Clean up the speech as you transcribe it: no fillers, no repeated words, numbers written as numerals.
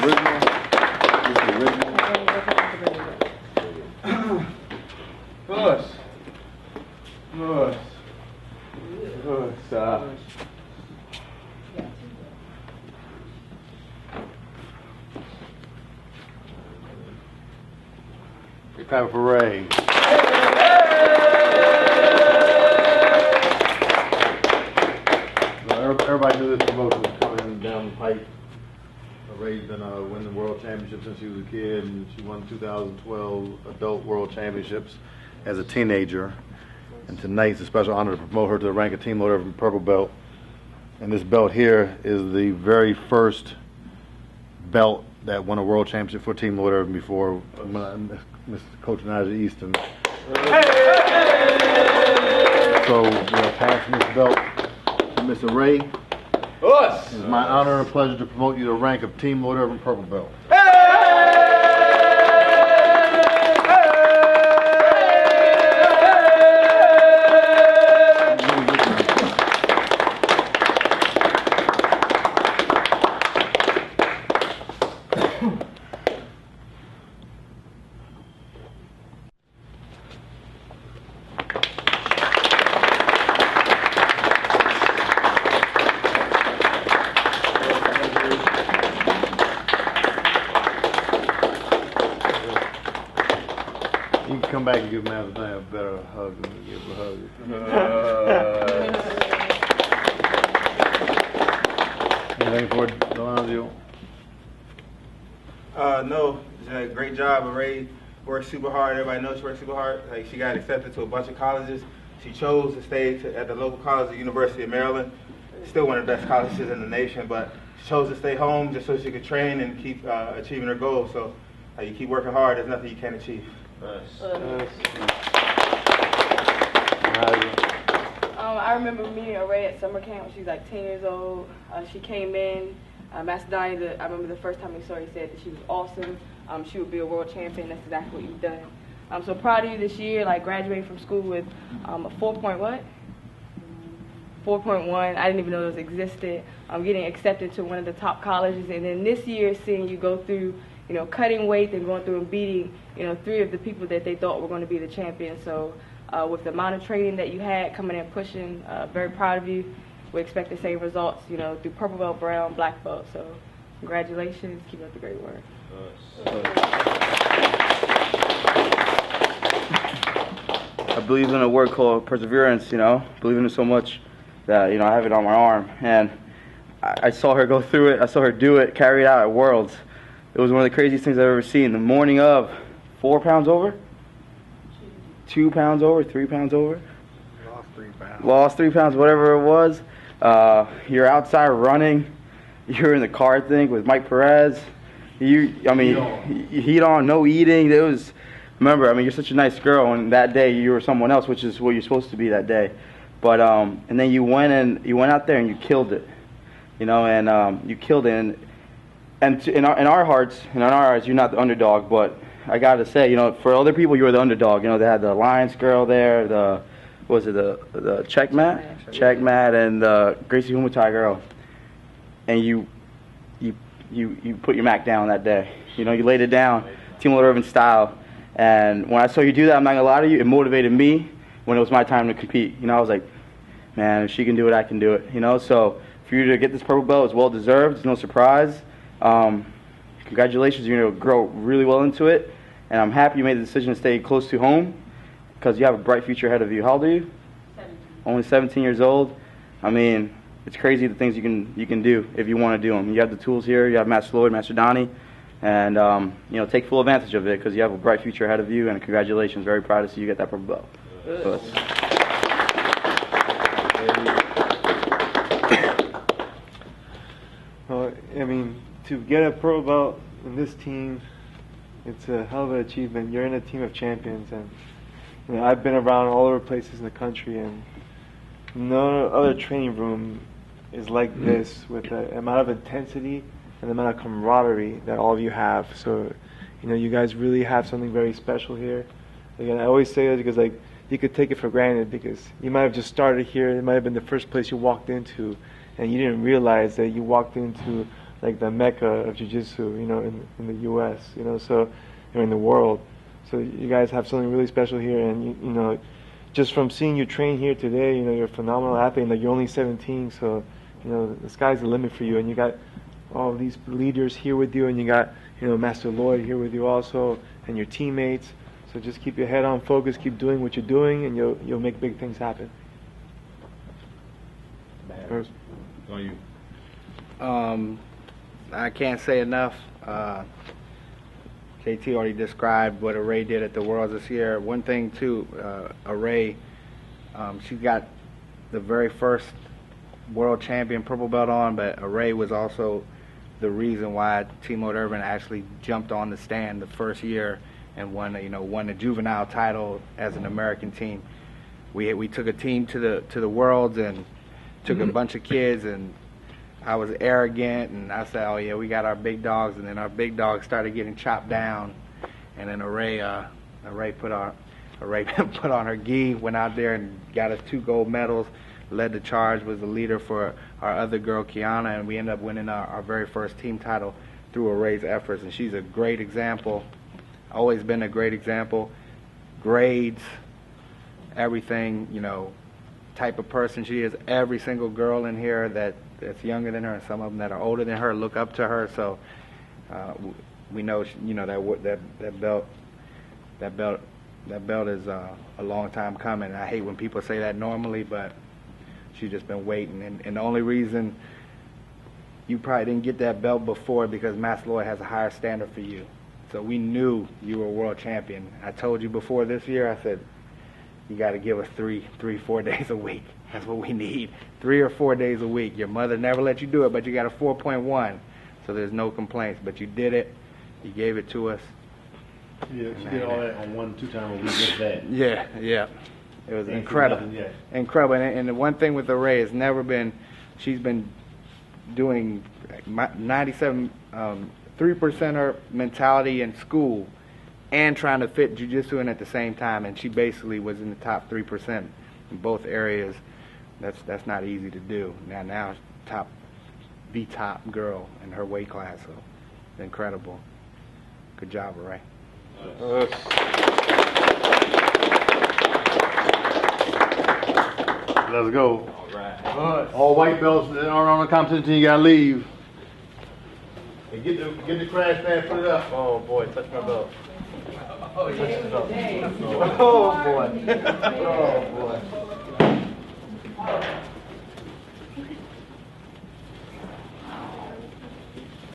original? This is original? Push. Push. Push. Big clap for Aarae. Everybody knew this promotion was coming down the pipe. Aarae's been winning world championships since she was a kid, and she won 2012 adult world championships as a teenager. And tonight's a special honor to promote her to the rank of Team Lloyd Irvin purple belt. And this belt here is the very first belt that won a world championship for Team Lloyd Irvin before Mr. Coach Nigel Easton. So we'll pass this belt to Miss Aarae. Us! It's my honor and pleasure to promote you to the rank of Team Lloyd Irvin purple belt. You can come back and give Master Dan a better hug than you give a hug. Anything for Delonzo? No, it's a great job. Aarae worked super hard. Everybody knows she worked super hard. Like, she got accepted to a bunch of colleges. She chose to stay at the local college, the University of Maryland. Still one of the best colleges in the nation, but she chose to stay home just so she could train and keep achieving her goals. So you keep working hard. There's nothing you can't achieve. Nice. I remember meeting Aarae at summer camp when she was like 10 years old. She came in. Master Donnie, I remember the first time we saw her, he said that she was awesome. She would be a world champion. That's exactly what you've done. So proud of you this year, like graduating from school with a 4.1. I didn't even know those existed. Getting accepted to one of the top colleges, and then this year seeing you go through, cutting weight and going through and beating, 3 of the people that they thought were going to be the champions. So with the amount of training that you had coming in pushing, very proud of you. We expect the same results, through purple belt, brown, black belt. So congratulations. Keep up the great work. I believe in a word called perseverance, believe in it so much that, I have it on my arm. And I saw her go through it. I saw her do it, carry it out at Worlds. It was one of the craziest things I've ever seen. The morning of, 4 pounds over? 2 pounds over, 3 pounds over? Lost 3 pounds. Lost 3 pounds, whatever it was. You're outside running. You're in the car, I think, with Mike Perez. Heat on, no eating. It was, remember, you're such a nice girl, and that day you were someone else, which is what you're supposed to be that day. But and then you went out there and you killed it, you killed it. And in our hearts, and in our eyes, you're not the underdog. But I gotta say, for other people, you were the underdog. They had the Alliance girl there, the check mat, and the Gracie Humatai girl, and you put your Mac down that day. You laid it down, Team Lloyd Irvin style. And when I saw you do that, I'm not gonna lie to you, it motivated me when it was my time to compete. I was like, man, if she can do it, I can do it. So for you to get this purple belt is well deserved. It's no surprise. Congratulations, you're gonna grow really well into it. And I'm happy you made the decision to stay close to home because you have a bright future ahead of you. How old are you? 17. Only 17 years old. It's crazy the things you can do if you want to do them. You have the tools here. You have Master Lloyd, Master Donnie, and take full advantage of it because you have a bright future ahead of you. And congratulations, very proud to see you get that purple belt. Well, to get a purple belt in this team, it's a hell of an achievement. You're in a team of champions, and I've been around all over places in the country, and no other training room is like this with the amount of intensity and the amount of camaraderie that all of you have. So, you guys really have something very special here. Again, I always say that because you could take it for granted because you might have just started here. It might have been the first place you walked into, and you didn't realize that you walked into like the mecca of jiu-jitsu, you know, in the U.S., you know, so, or in the world. So you guys have something really special here, and you know, just from seeing you train here today, you know, you're a phenomenal athlete, and like you're only 17, so you know the sky's the limit for you, and you got all these leaders here with you, and you got, you know, Master Lloyd here with you also, and your teammates. So just keep your head on focus, keep doing what you're doing, and you'll make big things happen. On you. I can't say enough. JT already described what Aarae did at the Worlds this year. One thing too, Aarae, she got the very first world champion purple belt on, but Aarae was also the reason why Team Lloyd Irvin actually jumped on the stand the first year and won the juvenile title as an American team. We took a team to the Worlds and took a bunch of kids, and I was arrogant, and I said, "Oh yeah, we got our big dogs," and then our big dogs started getting chopped down, and then Aarae put on her gi, went out there and got us 2 gold medals, led the charge, was the leader for our other girl Kiana, and we ended up winning our very first team title through Aarae's efforts, and she's a great example, always been a great example, grades, everything, you know, type of person she is. Every single girl in here that's younger than her, and some of them that are older than her, look up to her. So we know, you know, that belt is a long time coming. I hate when people say that normally, but she's just been waiting. And the only reason you probably didn't get that belt before because Master Lloyd has a higher standard for you. So we knew you were a world champion. I told you before this year, I said, you got to give us 4 days a week. That's what we need. 3 or 4 days a week. Your mother never let you do it, but you got a 4.1. So there's no complaints. But you did it. You gave it to us. Yeah, she did all that on 1-2 time a week, just that. Yeah. It was incredible. Incredible. And the one thing with Aarae has never been, she's been doing 97 3%er mentality in school and trying to fit jiu-jitsu in at the same time, and she basically was in the top 3% in both areas. That's not easy to do. Now the top girl in her weight class, so incredible. Good job, Aarae. Let's go. All right. All white belts that aren't on the competition team, you gotta leave. Hey, get the crash pad, put it up. Oh boy, touch my belt. Oh, yeah. Oh boy. Oh boy.